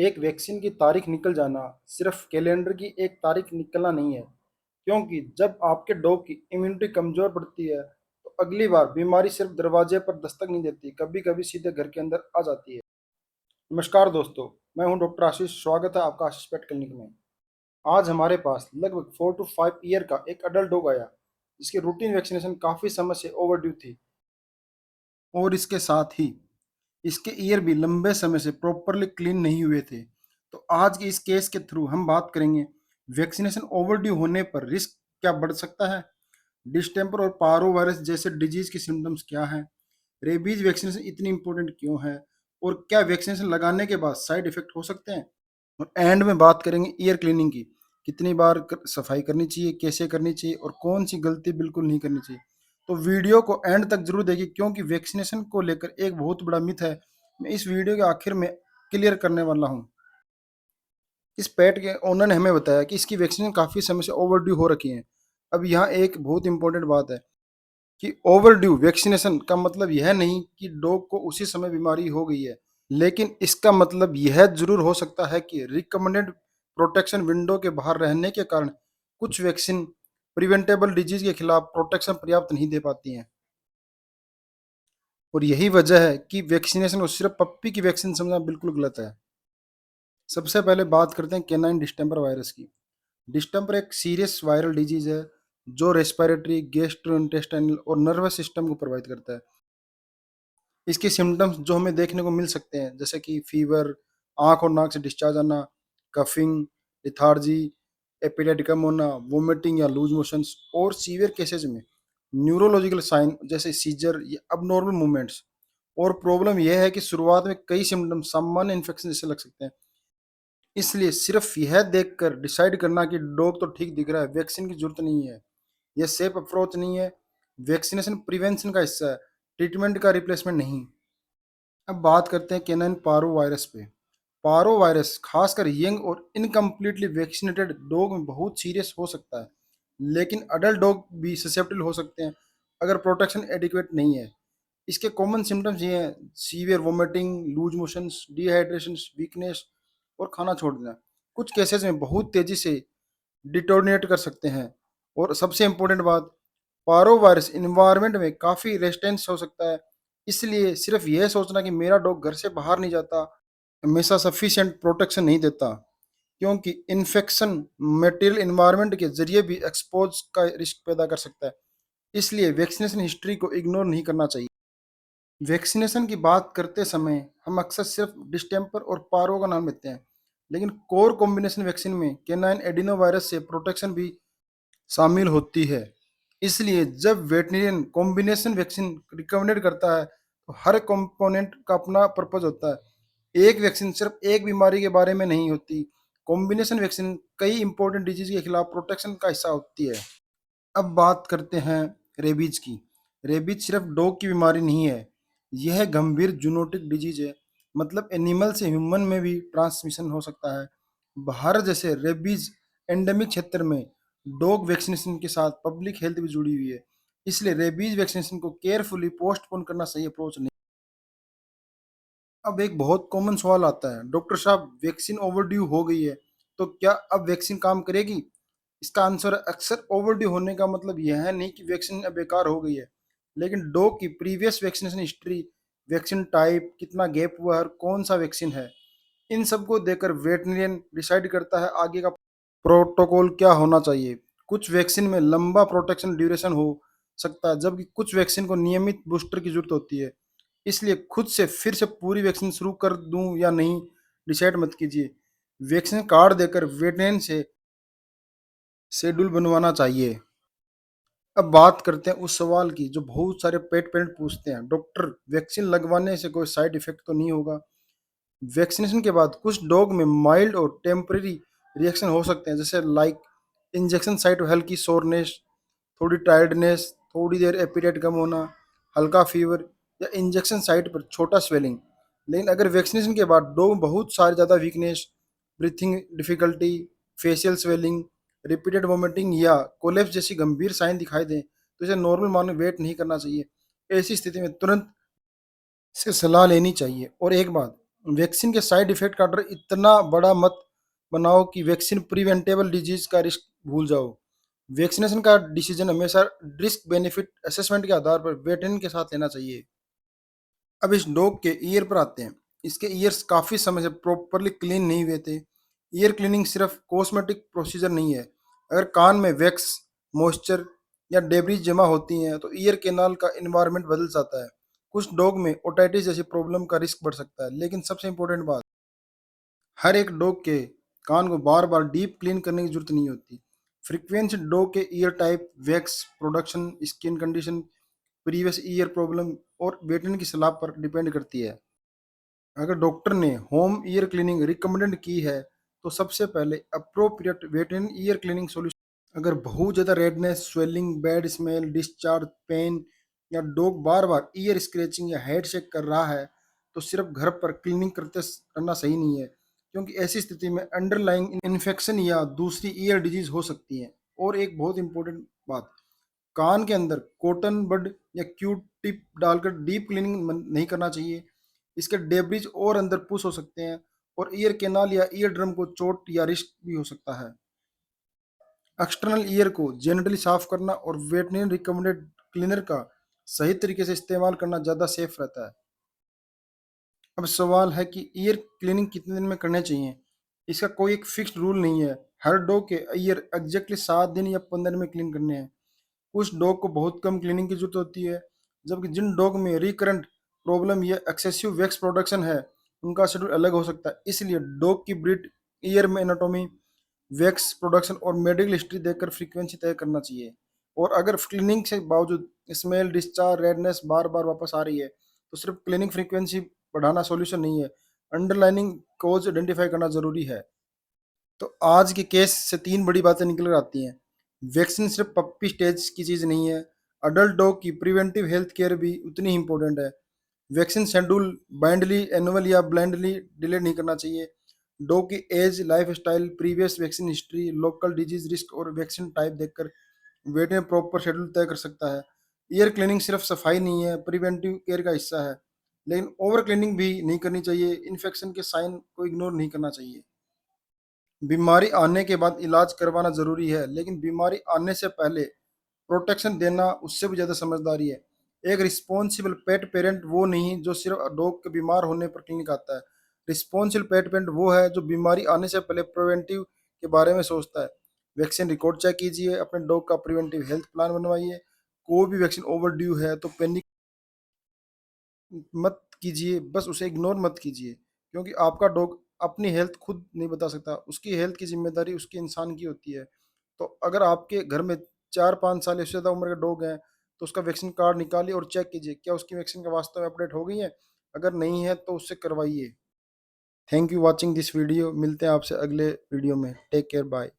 एक वैक्सीन की तारीख निकल जाना सिर्फ कैलेंडर की एक तारीख निकलना नहीं है, क्योंकि जब आपके डॉग की इम्यूनिटी कमजोर पड़ती है तो अगली बार बीमारी सिर्फ दरवाजे पर दस्तक नहीं देती, कभी कभी सीधे घर के अंदर आ जाती है। नमस्कार दोस्तों, मैं हूं डॉक्टर आशीष। स्वागत है आपका आशीष पेट क्लिनिक में। आज हमारे पास लगभग 4 to 5 ईयर का एक अडल्ट डॉग आया जिसकी रूटीन वैक्सीनेशन काफी समय से ओवरड्यू थी, और इसके साथ ही इसके ईयर भी लंबे समय से प्रॉपरली क्लीन नहीं हुए थे। तो आज के इस केस के थ्रू हम बात करेंगे वैक्सीनेशन ओवरड्यू होने पर रिस्क क्या बढ़ सकता है, डिस्टेम्पर और पारो वायरस जैसे डिजीज के सिम्टम्स क्या हैं, रेबीज वैक्सीनेशन इतनी इंपॉर्टेंट क्यों है, और क्या वैक्सीनेशन लगाने के बाद साइड इफेक्ट हो सकते हैं। और एंड में बात करेंगे ईयर क्लीनिंग की, कितनी बार सफाई करनी चाहिए, कैसे करनी चाहिए और कौन सी गलती बिल्कुल नहीं करनी चाहिए। तो वीडियो को एंड तक जरूर देखिए, क्योंकि वैक्सीनेशन को लेकर एक बहुत बड़ा मिथ है, मैं इस वीडियो के आखिर में क्लियर करने वाला हूँ। इस पेट के ओनर ने हमें बताया कि इसकी वैक्सीनेशन काफ़ी समय से ओवरड्यू हो रखी है। अब यहाँ एक बहुत इंपॉर्टेंट बात है कि ओवरड्यू वैक्सीनेशन का मतलब यह नहीं कि डॉग को उसी समय बीमारी हो गई है, लेकिन इसका मतलब यह जरूर हो सकता है कि रिकमेंडेड प्रोटेक्शन विंडो के बाहर रहने के कारण कुछ वैक्सीन प्रिवेंटेबल डिजीज के खिलाफ प्रोटेक्शन पर्याप्त नहीं दे पाती हैं। और यही वजह है कि वैक्सीनेशन को सिर्फ पप्पी की वैक्सीन समझना बिल्कुल गलत है। सबसे पहले बात करते हैं कैनाइन डिस्टेंपर वायरस की। डिस्टेंपर एक सीरियस वायरल डिजीज है जो रेस्पिरेटरी, गैस्ट्रोइंटेस्टाइनल और नर्वस सिस्टम को प्रभावित करता है। इसके सिम्टम्स जो हमें देखने को मिल सकते हैं, जैसे कि फीवर, आंख और नाक से डिस्चार्ज आना, कफिंग, लिथार्जी, एपेटाइट कम होना, वोमिटिंग या लूज मोशंस, और सीवियर केसेस में न्यूरोलॉजिकल साइन जैसे सीजर या अबनॉर्मल मूवमेंट्स। और प्रॉब्लम यह है कि शुरुआत में कई सिम्टम्स सामान्य इन्फेक्शन जैसे लग सकते हैं, इसलिए सिर्फ यह देखकर डिसाइड करना कि डॉग तो ठीक दिख रहा है, वैक्सीन की जरूरत नहीं है। यह सेफ अप्रोच नहीं है। वैक्सीनेशन प्रिवेंशन का हिस्सा है, ट्रीटमेंट का रिप्लेसमेंट नहीं। अब बात करते हैं कैनाइन पारो वायरस पे। पारो वायरस खासकर यंग और इनकम्प्लीटली वैक्सीनेटेड डॉग में बहुत सीरियस हो सकता है, लेकिन अडल्ट डॉग भी ससेप्टेबल हो सकते हैं अगर प्रोटेक्शन एडिक्वेट नहीं है। इसके कॉमन सिम्टम्स ये हैं: severe vomiting, loose motions, dehydration, weakness और खाना छोड़ देना। कुछ केसेस में बहुत तेजी से डिटोनेट कर सकते हैं। और सबसे इम्पोर्टेंट बात, पारो वायरस इन्वायरमेंट में काफ़ी रेजिस्टेंस हो सकता है, इसलिए सिर्फ यह सोचना कि मेरा डॉग घर से बाहर नहीं जाता हमेशा सफिशिएंट प्रोटेक्शन नहीं देता, क्योंकि इन्फेक्शन मटेरियल इन्वायरमेंट के जरिए भी एक्सपोज का रिस्क पैदा कर सकता है। इसलिए वैक्सीनेशन हिस्ट्री को इग्नोर नहीं करना चाहिए। वैक्सीनेशन की बात करते समय हम अक्सर सिर्फ डिस्टेंपर और पारो का नाम लेते हैं, लेकिन कोर कॉम्बिनेशन वैक्सीन में कैनाइन एडिनोवायरस से प्रोटेक्शन भी शामिल होती है। इसलिए जब वेटरनियन कॉम्बिनेशन वैक्सीन रिकमेंडेड करता है तो हर कंपोनेंट का अपना पर्पज होता है। एक वैक्सीन सिर्फ एक बीमारी के बारे में नहीं होती, कॉम्बिनेशन वैक्सीन कई इंपॉर्टेंट डिजीज के खिलाफ प्रोटेक्शन का हिस्सा होती है। अब बात करते हैं रेबीज की। रेबीज सिर्फ डॉग की बीमारी नहीं है, यह गंभीर जूनोटिक डिजीज है, मतलब एनिमल से ह्यूमन में भी ट्रांसमिशन हो सकता है। भारत जैसे रेबीज एंडेमिक क्षेत्र में डॉग वैक्सीनेशन के साथ पब्लिक हेल्थ भी जुड़ी हुई है, इसलिए रेबीज वैक्सीनेशन को केयरफुली पोस्टपोन करना सही अप्रोच नहीं। अब एक बहुत कॉमन सवाल आता है, डॉक्टर साहब वैक्सीन ओवरड्यू हो गई है तो क्या अब वैक्सीन काम करेगी? इसका आंसर है, अक्सर ओवरड्यू होने का मतलब यह है नहीं कि वैक्सीन अब बेकार हो गई है, लेकिन डॉग की previous vaccination history, vaccine type, कितना गैप हुआ है और कौन सा वैक्सीन है, इन सबको देखकर वेटरनियन डिसाइड करता है आगे का प्रोटोकॉल क्या होना चाहिए। कुछ वैक्सीन में लंबा प्रोटेक्शन ड्यूरेशन हो सकता है, जबकि कुछ वैक्सीन को नियमित बूस्टर की जरूरत होती है। इसलिए खुद से फिर से पूरी वैक्सीन शुरू कर दूं या नहीं, डिसाइड मत कीजिए। वैक्सीन कार्ड देकर वेटरनियन से शेड्यूल बनवाना चाहिए। अब बात करते हैं उस सवाल की जो बहुत सारे पेट पेरेंट पूछते हैं, डॉक्टर वैक्सीन लगवाने से कोई साइड इफेक्ट तो नहीं होगा? वैक्सीनेशन के बाद कुछ डॉग में माइल्ड और टेम्परेरी रिएक्शन हो सकते हैं, जैसे लाइक इंजेक्शन साइट हल्की सोरनेस, थोड़ी टायर्डनेस, थोड़ी देर एपिटाइट कम होना, हल्का फीवर या इंजेक्शन साइट पर छोटा स्वेलिंग। लेकिन अगर वैक्सीनेशन के बाद डॉग में बहुत सारी ज़्यादा weakness, breathing difficulty, facial swelling, repeated vomiting या कोलेप्स जैसी गंभीर साइन दिखाई दें तो इसे नॉर्मल मानो वेट नहीं करना चाहिए। ऐसी स्थिति में तुरंत से सलाह लेनी चाहिए। और एक बात, वैक्सीन के साइड इफेक्ट का डर इतना बड़ा मत बनाओ कि वैक्सीन प्रिवेंटेबल डिजीज का रिस्क भूल जाओ। वैक्सीनेशन का डिसीजन हमेशा रिस्क बेनिफिट असेसमेंट के आधार पर वेटरन के साथ लेना चाहिए। अब इस डॉग के ईयर पर आते हैं। इसके ईयर्स काफ़ी समय से प्रॉपरली क्लीन नहीं हुए थे। ईयर क्लीनिंग सिर्फ कॉस्मेटिक प्रोसीजर नहीं है। अगर कान में वैक्स, मॉइस्चर या डेब्रीज जमा होती हैं तो ईयर कैनाल का इन्वायरमेंट बदल जाता है। कुछ डॉग में ओटाइटिस जैसी प्रॉब्लम का रिस्क बढ़ सकता है। लेकिन सबसे इंपॉर्टेंट बात, हर एक डॉग के कान को बार बार डीप क्लीन करने की जरूरत नहीं होती। फ्रीक्वेंसी डॉग के year type, wax production, skin condition, previous year problem और वेटरनरी की सलाह पर डिपेंड करती है। अगर डॉक्टर ने होम ईयर क्लीनिंग रिकमेंडेड की है तो सबसे पहले appropriate veterinary ear cleaning solution. अगर बहुत ज़्यादा redness, swelling, bad smell, discharge, pain या डॉग बार बार ईयर स्क्रैचिंग या हेड शेक कर रहा है तो सिर्फ घर पर क्लीनिंग करना सही नहीं है, क्योंकि ऐसी स्थिति में अंडरलाइंग इन्फेक्शन या दूसरी ईयर डिजीज हो सकती है। और एक बहुत इंपॉर्टेंट बात, कान के अंदर कॉटन बड या क्यू टिप डालकर डीप क्लीनिंग नहीं करना चाहिए। इसके डेब्रिज और अंदर पुश हो सकते हैं और ईयर कैनाल या ईयर ड्रम को चोट या रिस्क भी हो सकता है। एक्सटर्नल ईयर को जेनेटली साफ करना और वेटरनरी रिकमेंडेड क्लीनर का सही तरीके से इस्तेमाल करना ज़्यादा सेफ रहता है। अब सवाल है कि ईयर क्लीनिंग कितने दिन में करने चाहिए। इसका कोई एक फिक्स्ड रूल नहीं है। हर डॉग के ईयर एग्जैक्टली 7 दिन या 15 दिन में क्लीन करने हैं। कुछ डॉग को बहुत कम क्लीनिंग की जरूरत होती है, जबकि जिन डॉग में रिकरेंट प्रॉब्लम या एक्सेसिव वैक्स प्रोडक्शन है उनका शेड्यूल अलग हो सकता है। इसलिए डॉग की ब्रीड, ईयर में एनाटॉमी, वैक्स प्रोडक्शन और मेडिकल हिस्ट्री देखकर फ्रीक्वेंसी तय करना चाहिए। और अगर क्लीनिंग से बावजूद स्मेल, डिस्चार्ज, रेडनेस बार बार वापस आ रही है तो सिर्फ क्लीनिंग फ्रीक्वेंसी बढ़ाना सॉल्यूशन नहीं है, अंडरलाइनिंग कोज आइडेंटिफाई करना जरूरी है। तो आज के केस से 3 बड़ी बातें निकल कर आती हैं। वैक्सीन सिर्फ पप्पी स्टेज की चीज़ नहीं है। अडल्ट डॉग की प्रिवेंटिव हेल्थ केयर भी उतनी ही इंपॉर्टेंट है। वैक्सीन शेड्यूल बाइंडली, एनुअल या ब्लाइंडली डिले नहीं करना चाहिए। डॉग की age, life style, previous vaccine history, local disease risk और वैक्सीन टाइप देखकर वेट में प्रॉपर शेड्यूल तय कर सकता है। ईयर क्लीनिंग सिर्फ सफाई नहीं है, प्रिवेंटिव केयर का हिस्सा है। लेकिन ओवर क्लीनिंग भी नहीं करनी चाहिए। इन्फेक्शन के साइन को इग्नोर नहीं करना चाहिए। बीमारी आने के बाद इलाज करवाना ज़रूरी है, लेकिन बीमारी आने से पहले प्रोटेक्शन देना उससे भी ज़्यादा समझदारी है। एक रिस्पॉन्सिबल पेट पेरेंट वो नहीं जो सिर्फ डॉग के बीमार होने पर क्लिनिक आता है। रिस्पॉन्सिबल पेट पेरेंट वो है जो बीमारी आने से पहले प्रिवेंटिव के बारे में सोचता है। वैक्सीन रिकॉर्ड चेक कीजिए, अपने डॉग का प्रिवेंटिव हेल्थ प्लान बनवाइए। कोई भी वैक्सीन ओवर ड्यू है तो पैनिक मत कीजिए, बस उसे इग्नोर मत कीजिए, क्योंकि आपका डॉग अपनी हेल्थ खुद नहीं बता सकता। उसकी हेल्थ की ज़िम्मेदारी उसके इंसान की होती है। तो अगर आपके घर में 4-5 साल या उससे ज़्यादा उम्र के डॉग हैं, तो उसका वैक्सीन कार्ड निकालिए और चेक कीजिए क्या उसकी वैक्सीन का वास्तव में अपडेट हो गई है। अगर नहीं है तो उससे करवाइए। Thank you watching this video. मिलते हैं आपसे अगले वीडियो में। Take care, bye.